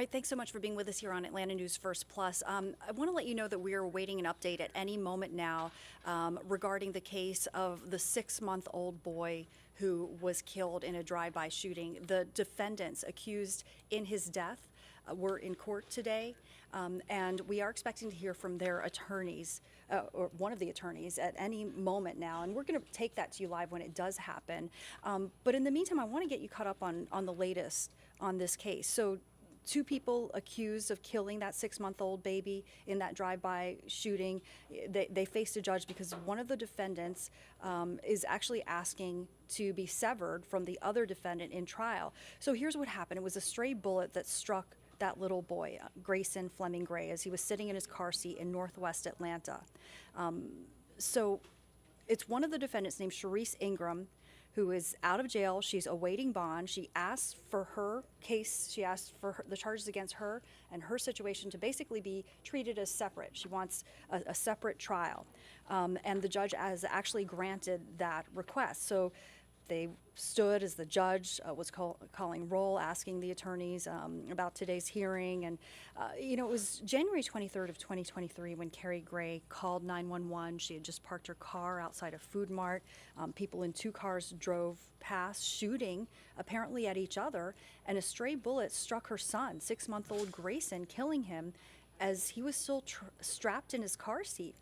All right, thanks so much for being with us here on Atlanta News First Plus. I want to let you know that we are awaiting an update at any moment now regarding the case of the 6-month-old boy who was killed in a drive-by shooting. The defendants accused in his death were in court today, and we are expecting to hear from their attorneys, or one of the attorneys, at any moment now. And we're going to take that to you live when it does happen. But in the meantime, I want to get you caught up on the latest on this case. So, two people accused of killing that 6-month-old baby in that drive-by shooting. They faced a judge because one of the defendants is actually asking to be severed from the other defendant in trial. So here's what happened. It was a stray bullet that struck that little boy, Grayson Fleming Gray, as he was sitting in his car seat in Northwest Atlanta. So it's one of the defendants named Sharice Ingram, who is out of jail. She's awaiting bond. She asked for her case, she asked for the charges against her and her situation to basically be treated as separate. She wants a separate trial. And the judge has actually granted that request. So they stood as the judge was calling roll, asking the attorneys about today's hearing. And, it was January 23rd of 2023 when Carrie Gray called 911. She had just parked her car outside a food mart. People in 2 cars drove past, shooting apparently at each other. And a stray bullet struck her son, 6-month-old Grayson, killing him as he was still strapped in his car seat.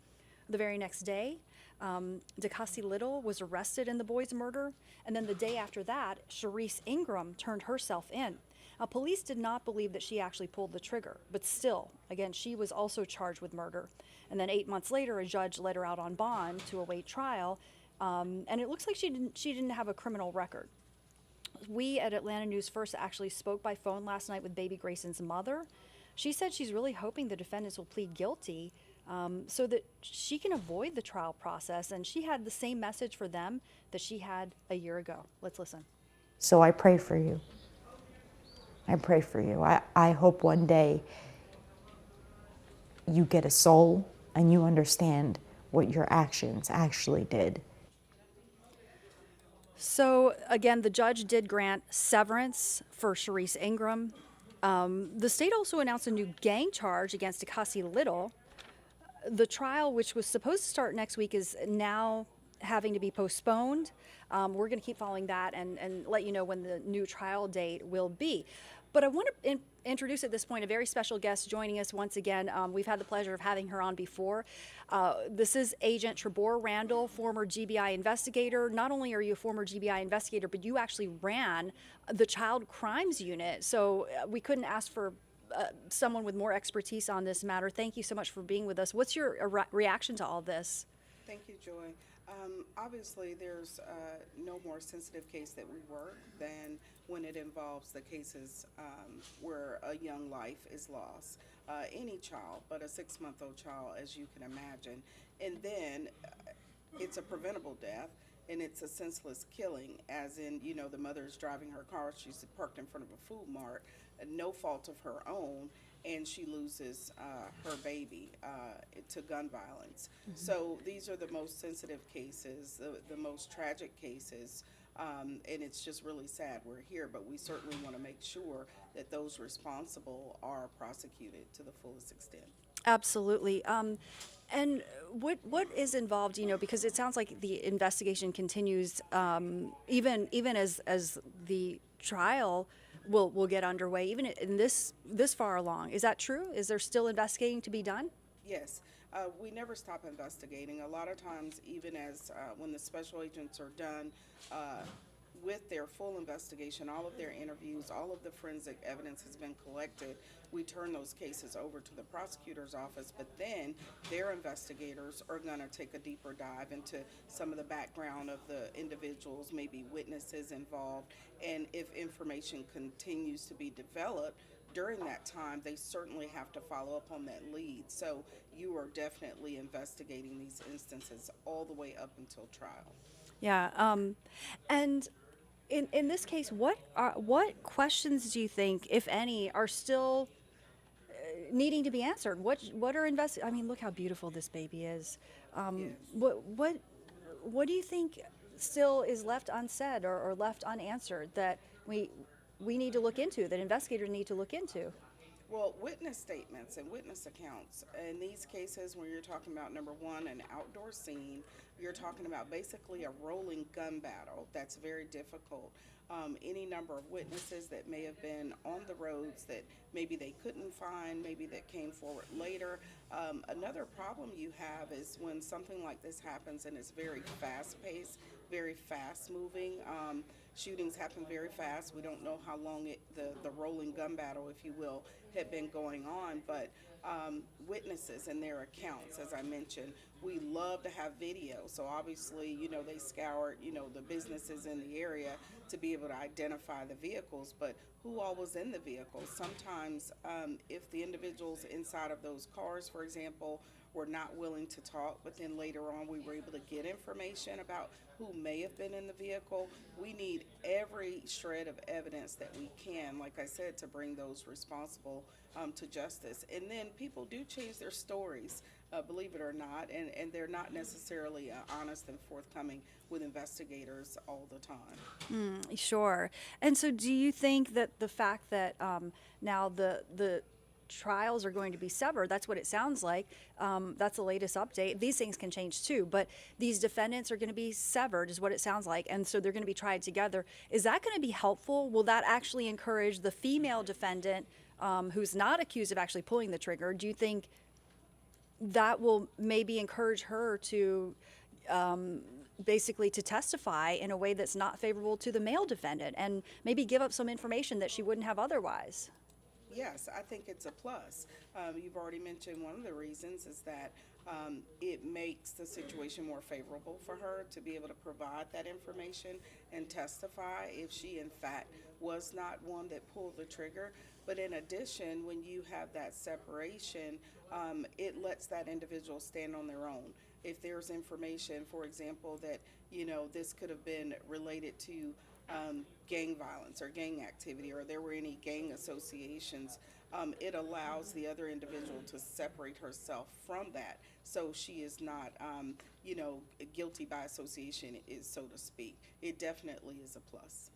The very next day, DeCassie Little was arrested in the boy's murder, and then the day after that, Sharice Ingram turned herself in. Now, police did not believe that she actually pulled the trigger, but still, again, she was also charged with murder. And then 8 months later, a judge let her out on bond to await trial, and it looks like she didn't have a criminal record. We at Atlanta News First actually spoke by phone last night with baby Grayson's mother. She said she's really hoping the defendants will plead guilty so that she can avoid the trial process. And she had the same message for them that she had a year ago. Let's listen. So I pray for you. I pray for you. I hope one day you get a soul and you understand what your actions actually did. So again, the judge did grant severance for Sharice Ingram. The state also announced a new gang charge against DeCassie Little. The trial, which was supposed to start next week, is now having to be postponed. We're going to keep following that and let you know when the new trial date will be. But I want to introduce at this point a very special guest joining us once again. We've had the pleasure of having her on before. This is Agent Trebor Randall, former GBI investigator. Not only are you a former GBI investigator, but you actually ran the Child Crimes Unit. So we couldn't ask for someone with more expertise on this matter. Thank you so much for being with us. What's your reaction to all this? Thank you, Joy. Obviously, there's no more sensitive case that we work than when it involves the cases where a young life is lost. Any child, but a 6-month-old child, as you can imagine. And then it's a preventable death, and it's a senseless killing, as in, the mother is driving her car, she's parked in front of a food mart, no fault of her own, and she loses her baby to gun violence. Mm-hmm. So these are the most sensitive cases, the most tragic cases, and it's just really sad we're here, but we certainly want to make sure that those responsible are prosecuted to the fullest extent. Absolutely. And what is involved, because it sounds like the investigation continues even as the trial will get underway, even in this far along. Is that true? Is there still investigating to be done? Yes. We never stop investigating. A lot of times, even as when the special agents are done with their full investigation, all of their interviews, all of the forensic evidence has been collected, we turn those cases over to the prosecutor's office, but then their investigators are going to take a deeper dive into some of the background of the individuals, maybe witnesses involved, and if information continues to be developed during that time, they certainly have to follow up on that lead. So you are definitely investigating these instances all the way up until trial. Yeah, and in this case, what questions do you think, if any, are still needing to be answered? What are I mean, look how beautiful this baby is. Yes. What do you think still is left unsaid or left unanswered that we need to look into, that investigators need to look into? Well, witness statements and witness accounts. In these cases, when you're talking about number one, an outdoor scene, you're talking about basically a rolling gun battle that's very difficult. Any number of witnesses that may have been on the roads that maybe they couldn't find, maybe that came forward later. Another problem you have is when something like this happens and it's very fast paced, very fast moving. Shootings happen very fast. We don't know how long the rolling gun battle, if you will, had been going on, but witnesses and their accounts, as I mentioned, we love to have video. So obviously, they scoured, the businesses in the area to be able to identify the vehicles, but who all was in the vehicles? Sometimes if the individuals inside of those cars, for example, were not willing to talk, but then later on we were able to get information about who may have been in the vehicle. We need every shred of evidence that we can, like I said, to bring those responsible to justice. And then people do change their stories, believe it or not, and they're not necessarily honest and forthcoming with investigators all the time. Sure. And so do you think that the fact that now the trials are going to be severed, that's what it sounds like, that's the latest update. These things can change too, but these defendants are going to be severed is what it sounds like, and so they're going to be tried together. Is that going to be helpful? Will that actually encourage the female defendant who's not accused of actually pulling the trigger? Do you think that will maybe encourage her to basically to testify in a way that's not favorable to the male defendant and maybe give up some information that she wouldn't have otherwise? Yes, I think it's a plus. You've already mentioned one of the reasons is that it makes the situation more favorable for her to be able to provide that information and testify if she in fact was not one that pulled the trigger. But in addition, when you have that separation, it lets that individual stand on their own. If there's information, for example, that this could have been related to gang violence or gang activity, or there were any gang associations, it allows the other individual to separate herself from that, so she is not, guilty by association, so to speak. It definitely is a plus.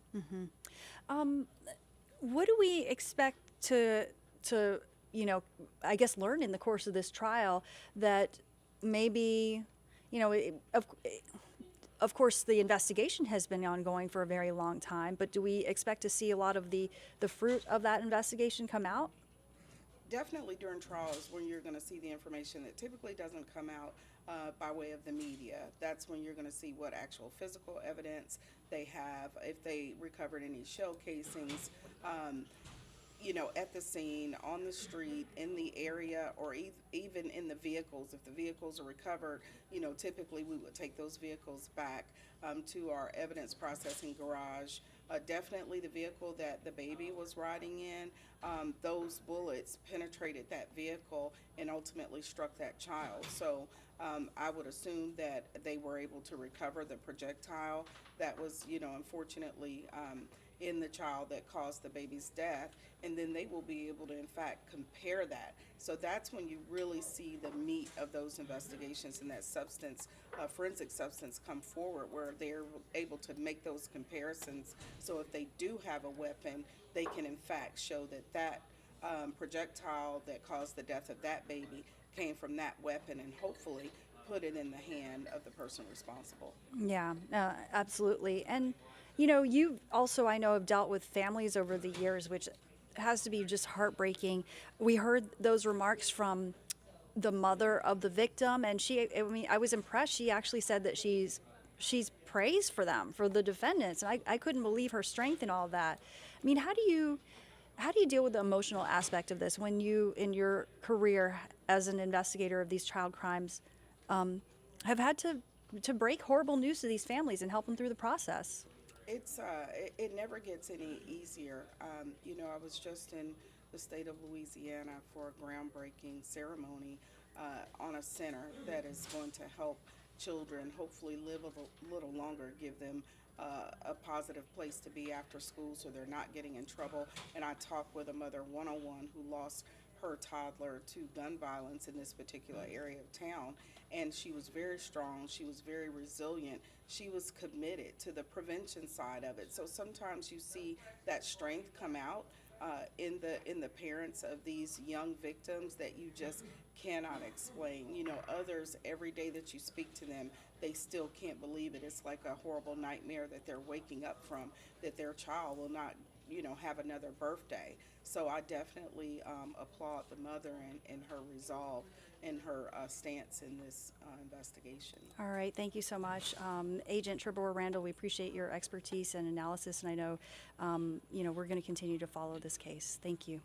What do we expect to I guess learn in the course of this trial that maybe, of course, the investigation has been ongoing for a very long time, but do we expect to see a lot of the fruit of that investigation come out? Definitely during trials when you're going to see the information that typically doesn't come out by way of the media. That's when you're going to see what actual physical evidence they have, if they recovered any shell casings, at the scene, on the street, in the area, or even in the vehicles. If the vehicles are recovered, typically we would take those vehicles back to our evidence processing garage. Definitely the vehicle that the baby was riding in, those bullets penetrated that vehicle and ultimately struck that child. So I would assume that they were able to recover the projectile that was, unfortunately, in the child that caused the baby's death, and then they will be able to in fact compare that. So that's when you really see the meat of those investigations and that substance, forensic substance, come forward, where they're able to make those comparisons. So if they do have a weapon, they can in fact show that projectile that caused the death of that baby came from that weapon, and hopefully put it in the hand of the person responsible. Yeah, absolutely. And you also, I know, have dealt with families over the years, which has to be just heartbreaking. We heard those remarks from the mother of the victim, and I was impressed. She actually said that she's praised for them, for the defendants, and I couldn't believe her strength in all of that. I mean, how do you deal with the emotional aspect of this when you, in your career as an investigator of these child crimes, have had to break horrible news to these families and help them through the process? It never gets any easier. I was just in the state of Louisiana for a groundbreaking ceremony on a center that is going to help children hopefully live a little longer, give them a positive place to be after school so they're not getting in trouble. And I talked with a mother one-on-one who lost her toddler to gun violence in this particular area of town, and she was very strong, she was very resilient, she was committed to the prevention side of it. So sometimes you see that strength come out, in the parents of these young victims that you just cannot explain. You know, others, every day that you speak to them, they still can't believe it. It's like a horrible nightmare that they're waking up from, that their child will not, you know, have another birthday. So I definitely applaud the mother and her resolve and her stance in this investigation. All right, thank you so much. Agent Tribor Randall, we appreciate your expertise and analysis, and I know, you know, we're going to continue to follow this case. Thank you.